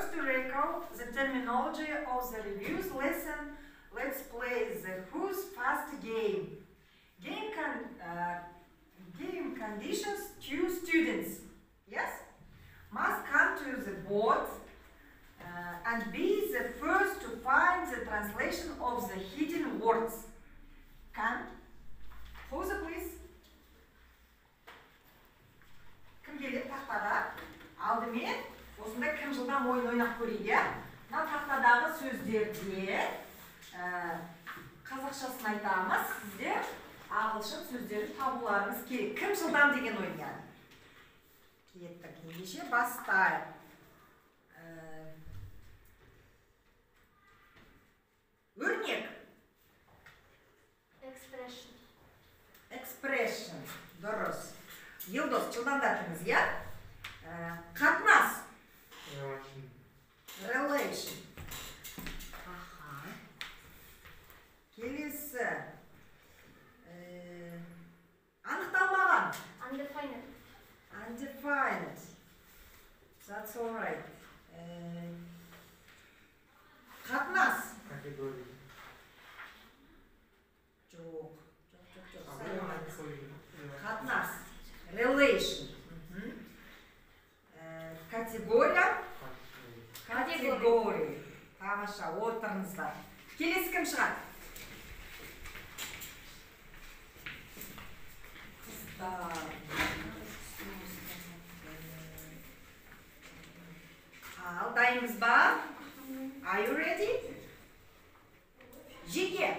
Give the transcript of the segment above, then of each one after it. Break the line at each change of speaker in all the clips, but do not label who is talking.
First to recall the terminology of the reviews lesson, let's play the Who's Fast game. Game conditions: two students, yes, must come to the board and be the first to find the translation of the hidden words. Can? Who's the please? Кім келеді тақтаға? Алдымен осындай кім жылдам ойын ойнап көрейік, иә? Мына тақтадағы сөздерде қазақшасын айтамыз, сіздер ағылшын сөздерді табуларыңыз керек. Кім жылдам деген ойын, яғни. Кеттік, ендеше бастайық. Өрнек. Expression. Дұрыс. Елдос, жылдамдатыңыз, иә? Қатынас. Relation. Келесі. Анықталмаған. Undefined. That's all right. Қатынас. Жоқ. Қатынас. Relation. Категория. Категория. Тамаша, отырыңыздар. Келесі кім шығады? Қыздар. Ал, дайынбыз ба? Are you ready? Жеке.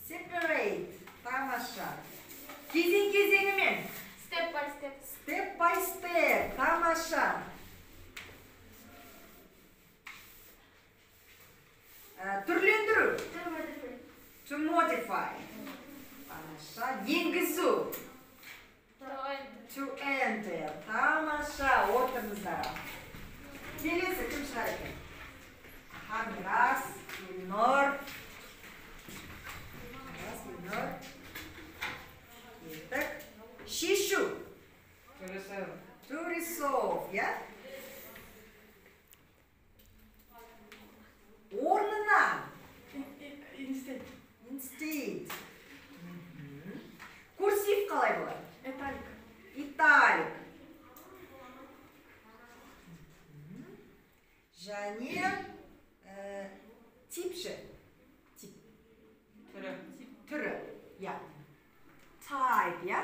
Separate. Тамаша. Кезең-кезеңімен. Step by step. Тамаша. Түрлендіру. To modify. Тамаша. Енгізу. To enter. Тамаша. Отырыңыздар. Келесі кім шығады? Мирас, Ленор. Еттік. Шешу. To resolve, yeah? Орнына. Instead. Курсив қалай болады? Италик. Және типші. Түрі. Type, я?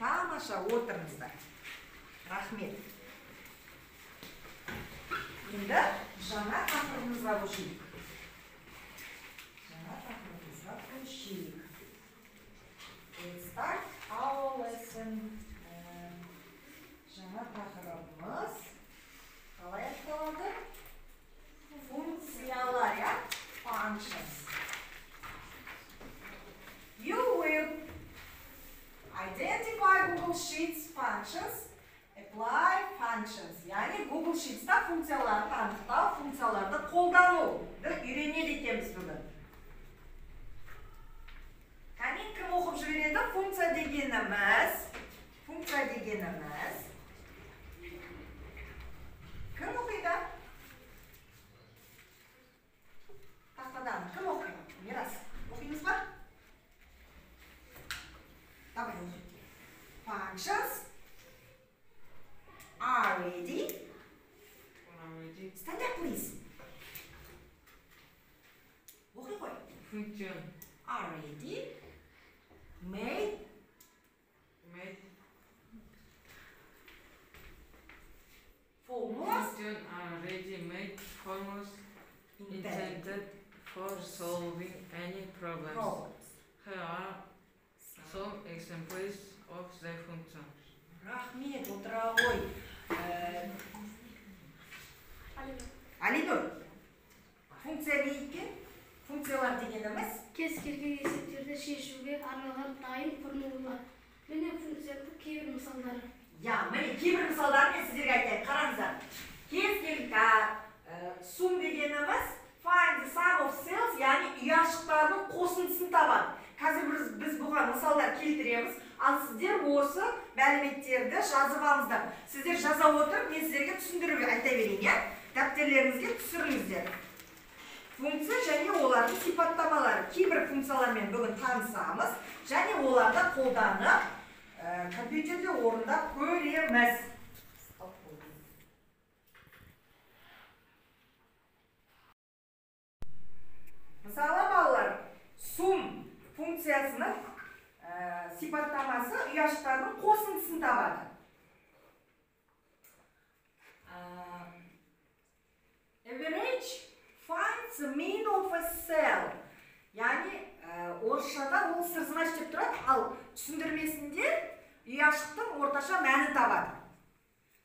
Тамаша, отырыңыздар. Рахмет. Енді жаңа тақырыбымызға көшейік. Let's start our lesson. Жаңа тақырыбымыз қалай аталады? Функциялар, я? Functions. You will identify Google Sheets functions, apply functions. Yani Google Sheets'ta funksiyalарды анықтау, funksiyalарды қолдануды үйренеді екенбіз бүгін. Қане кім оқып жібереді? Функция дегеніміз. Кім оқиды? Тақтадан кім оқиды? Мирас, оқимыз ба? Давай оқиды. Functions are ready. Stand up, please. Оқи қой.
Function
Are ready. Made. Formulas.
Function are ready-made formulas intended for solving any problems. Here are some examples of the functions.
Рахмет, отыра ғой. Алинур. Функция не екен? Функциялар дегеніміз?
Кез келген есептерді шешуге арналған дайын формулалар. Міне функцияның кейбір мысалдары.
Міне кейбір мысалдарын мен сіздерге айтайын. Қараңыздар. Кез келген сум дегеніміз find the sum of cells, яғни ұяшықтардың қосындысын табады. Қазір біз бұған мысалдар келтіреміз, ал сіздер осы мәліметтерді жазып алыңыздар. Сіздер жаза отырып, мен сіздерге түсіндіріп айта берейін, дәптерлеріңізге түсіріңіздер. Функция және олардың сипаттамалары. Кейбір функциялармен бүгін танысамыз, және оларды қолданып, компьютерде орындап көреміз. Мысалы, балалар, sum функциясының сипаттамасы ұяшықтардың қосындысын табады. Average finds the mean of a cell. Яғни, орысшада ол сырзынач деп тұрады, ал түсіндірмесінде ұяшықтың орташа мәнін табады.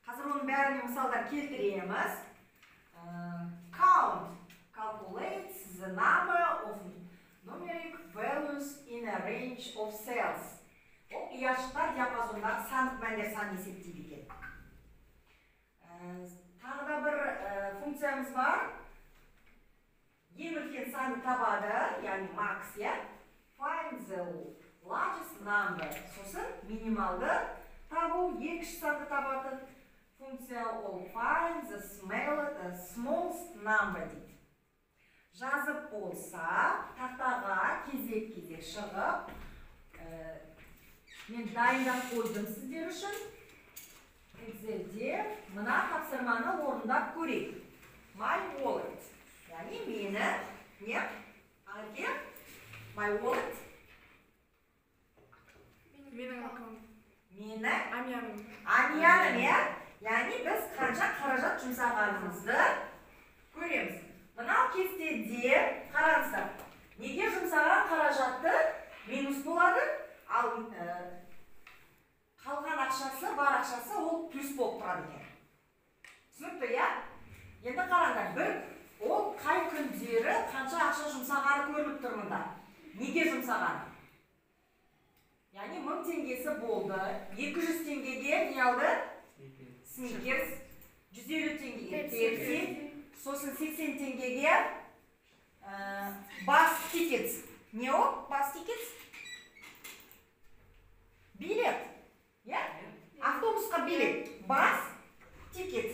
Қазір оның бәріне мысалдар келтіреміз. Count calculates the number of numeric values in a range of cells. Ол ұяшықтар диапазондағы сандық мәндер санын есептейді екен. Тағы да бір функциямыз бар. Ең үлкен санды табады, яғни max, find the largest number. Сосын минималды табу, ең кіші санды табады. Функция ол find the smallest number дейді. Жазып болса, тақтаға кезек-кезек шығып, мен дайындап қойдым сіздер үшін. Excel'де мына тапсырманы орындап көрейік. My wallet. Яғни мені, не? Алге? My wallet.
Менің аккаунт.
Мені?
Амияным.
Амияным, яғни біз қанша қаражат жұмсағанымызды көреміз. Мынау кестеде қараңыздар. Неге жұмсаған қаражатты минус болады, ал қалған ақшасы, бар ақшасы ол плюс болып тұрады екен. Түсінікті, Енді қараңдар, ол қай күндері қанша ақша жұмсағаны көріліп тұр мұнда. Неге жұмсаған? Яғни 1000 теңгесі болды, 200 теңгеге не алды? Сникерс, 150 теңгеге Pepsi, сосын 80 теңгеге Bus Tickets. Не ол? Bus Tickets? Билет. Автобусқа билет. Bus Tickets.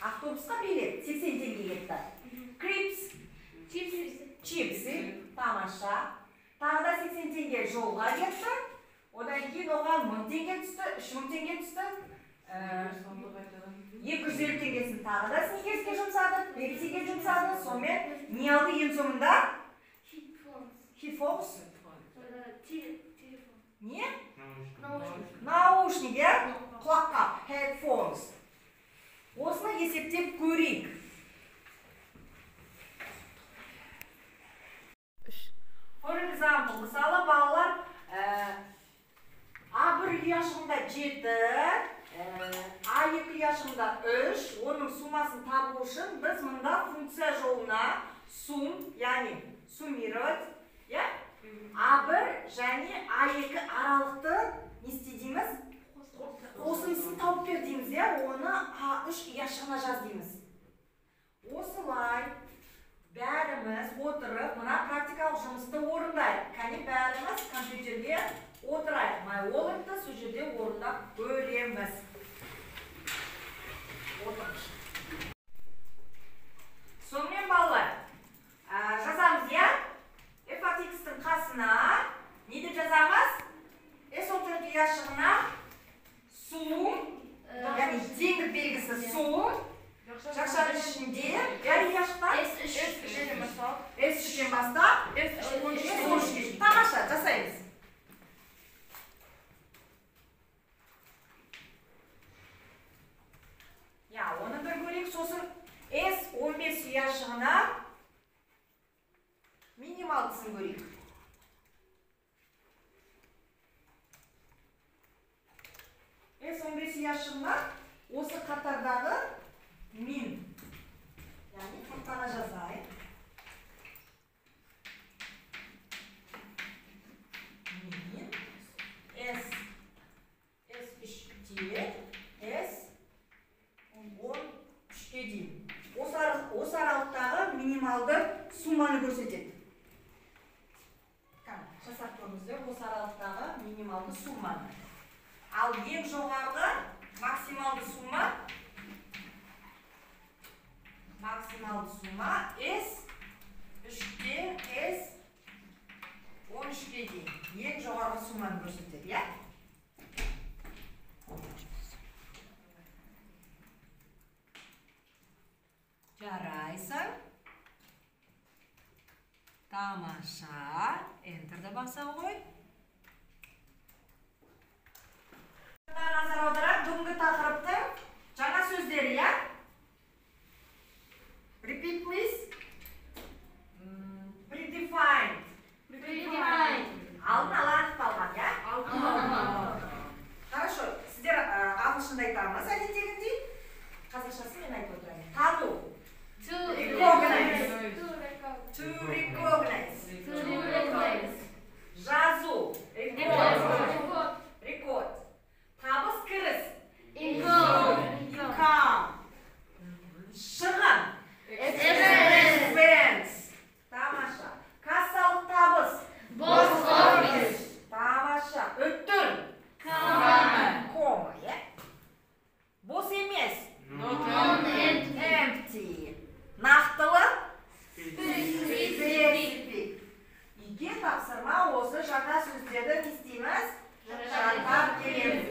Автобусқа билет. 80 теңге кетті. Crips. Чипсы. Тамаша. Тағы да 80 теңге жолға кетті. Одан кейін оған 1000 теңге түсті, 3000 теңге түсті. 250 теңгесін тағы да сникерске жұмсады, пепсиге жұмсады, сонымен не алды ең соңында? Headphones. Не? Наушник, құлаққап, headphones. Осыны есептеп көрейік. For example, мысалы балалар A1 ұяшығында 7, A2 ұяшығында 3, оның сумасын табу үшін біз мұнда функция жолына сум, яғни суммировать, A1 және A2 аралықты не істейміз? Қосындысын тауып бер дейміз, оны A3 ұяшығына жаз дейміз. Осылай бәріміз отырып, мұна практикалық жұмысты орындайық. Кәне бәріміз компьютерге отырайық. My wallet'ты сол жерде орындап көреміз. Отырмыз. Сонымен балалар, жазамыз, f(x)-тің қасына не деп жазамыз? S14 ұяшығына сум, яғни теңдік белгісі сум, жақшаның ішінде, ұяшықтан S3-тен бастап, S13. Тамаша, жасаймыз. Оны бір көрейік, сосын S15 ұяшығына минималдысын көрейік. S15 ұяшығына осы қатардағы min, яғни қаттаға жазайық. Min, S3-те, S13-ке дейін. Осы аралықтағы минималды сумманы көрсетеді. Жасап көріңіздер, осы аралықтағы минималды сумманы. Ал ең жоғарғы максималды сумма максималды сумма S 3-ке S 13-ке дейін. Ең жоғарғы сумманы көрсетеді, я? Жарайсың. Тамаша. Enter'ді баса қой. Назар аударайық, бүгінгі тақырыптың жаңа сөздері, я? Repeat, please. Predefined. Алдын ала анықталған, я? Хорошо, сіздер ағылшында айтамыз әдеттегіндей. Қазақшасын мен айтып отырайын. Тану. To recognize. Жазу. Record. Табыс кіріс. Income. Шығын. Expense. Тамаша. Кассалық табыс. Тамаша. Өттір. Кома, е? Бос емес. Empty. Нақтылы. Specific. Үйге тапсырма осы жаңа сөздерді не істейміз? Жаттап келеміз.